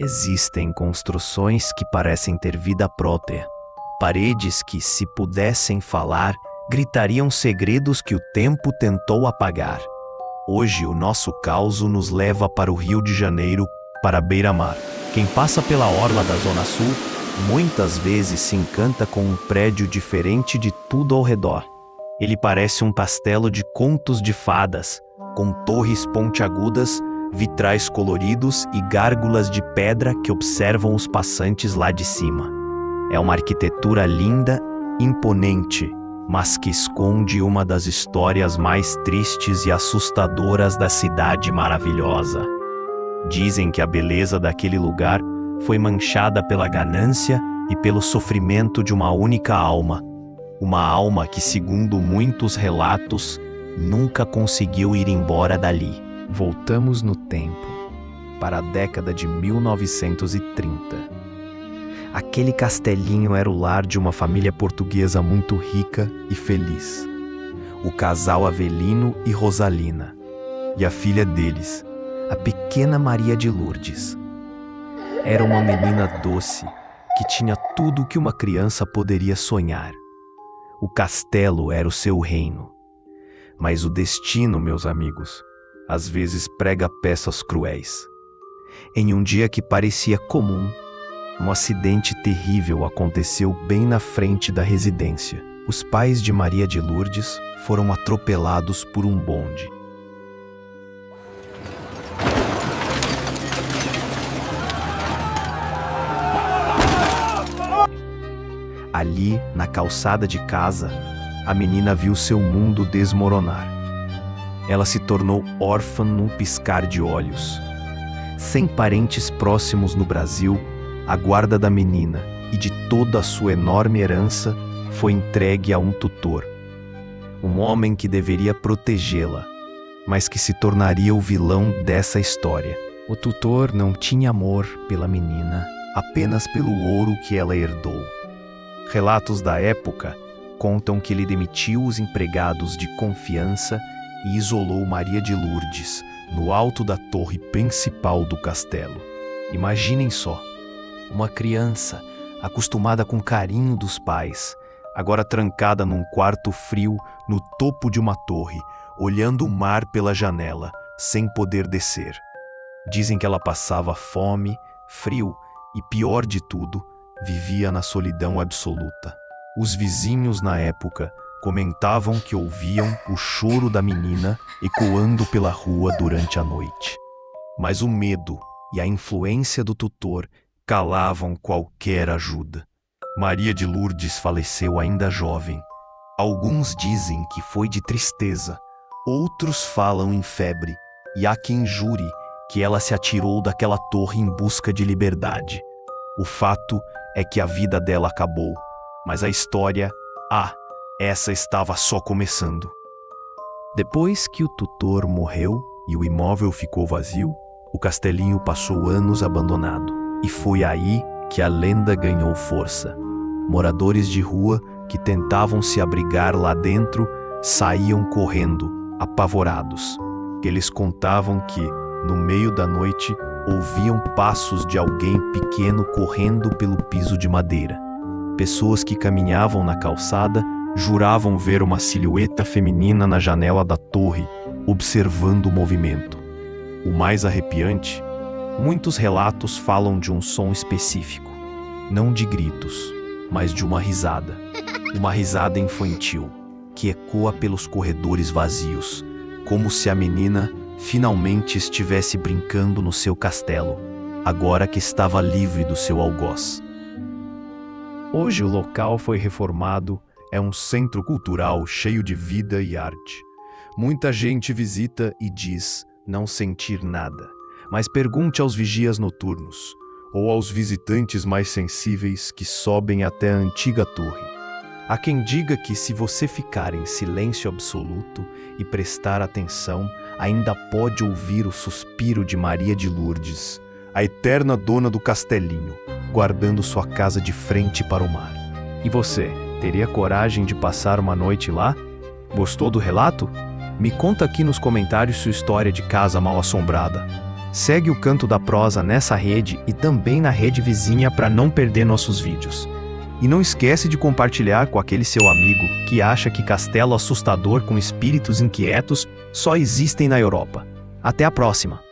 Existem construções que parecem ter vida própria. Paredes que, se pudessem falar, gritariam segredos que o tempo tentou apagar. Hoje o nosso caos nos leva para o Rio de Janeiro, para a beira-mar. Quem passa pela orla da Zona Sul, muitas vezes se encanta com um prédio diferente de tudo ao redor. Ele parece um castelo de contos de fadas, com torres pontiagudas, vitrais coloridos e gárgulas de pedra que observam os passantes lá de cima. É uma arquitetura linda, imponente, mas que esconde uma das histórias mais tristes e assustadoras da cidade maravilhosa. Dizem que a beleza daquele lugar foi manchada pela ganância e pelo sofrimento de uma única alma. Uma alma que, segundo muitos relatos, nunca conseguiu ir embora dali. Voltamos no tempo, para a década de 1930. Aquele castelinho era o lar de uma família portuguesa muito rica e feliz. O casal Avelino e Rosalina, e a filha deles, a pequena Maria de Lourdes. Era uma menina doce, que tinha tudo o que uma criança poderia sonhar. O castelo era o seu reino. Mas o destino, meus amigos, às vezes prega peças cruéis. Em um dia que parecia comum, um acidente terrível aconteceu bem na frente da residência. Os pais de Maria de Lourdes foram atropelados por um bonde. Ali, na calçada de casa, a menina viu seu mundo desmoronar. Ela se tornou órfã num piscar de olhos. Sem parentes próximos no Brasil, a guarda da menina e de toda a sua enorme herança foi entregue a um tutor. Um homem que deveria protegê-la, mas que se tornaria o vilão dessa história. O tutor não tinha amor pela menina, apenas pelo ouro que ela herdou. Relatos da época contam que ele demitiu os empregados de confiança e isolou Maria de Lourdes no alto da torre principal do castelo. Imaginem só, uma criança acostumada com o carinho dos pais, agora trancada num quarto frio no topo de uma torre, olhando o mar pela janela, sem poder descer. Dizem que ela passava fome, frio e, pior de tudo, vivia na solidão absoluta. Os vizinhos na época comentavam que ouviam o choro da menina ecoando pela rua durante a noite. Mas o medo e a influência do tutor calavam qualquer ajuda. Maria de Lourdes faleceu ainda jovem. Alguns dizem que foi de tristeza, outros falam em febre, e há quem jure que ela se atirou daquela torre em busca de liberdade. O fato é que a vida dela acabou, mas a história, essa estava só começando. Depois que o tutor morreu e o imóvel ficou vazio, o castelinho passou anos abandonado. E foi aí que a lenda ganhou força. Moradores de rua que tentavam se abrigar lá dentro saíam correndo, apavorados. Eles contavam que, no meio da noite, ouviam passos de alguém pequeno correndo pelo piso de madeira. Pessoas que caminhavam na calçada juravam ver uma silhueta feminina na janela da torre, observando o movimento. O mais arrepiante, muitos relatos falam de um som específico, não de gritos, mas de uma risada. Uma risada infantil, que ecoa pelos corredores vazios, como se a menina finalmente estivesse brincando no seu castelo, agora que estava livre do seu algoz. Hoje o local foi reformado, é um centro cultural cheio de vida e arte. Muita gente visita e diz não sentir nada, mas pergunte aos vigias noturnos, ou aos visitantes mais sensíveis que sobem até a antiga torre. Há quem diga que se você ficar em silêncio absoluto e prestar atenção, ainda pode ouvir o suspiro de Maria de Lourdes, a eterna dona do castelinho, guardando sua casa de frente para o mar. E você, teria coragem de passar uma noite lá? Gostou do relato? Me conta aqui nos comentários sua história de casa mal assombrada. Segue o Canto da Prosa nessa rede e também na rede vizinha para não perder nossos vídeos. E não esquece de compartilhar com aquele seu amigo que acha que castelo assustador com espíritos inquietos só existem na Europa. Até a próxima!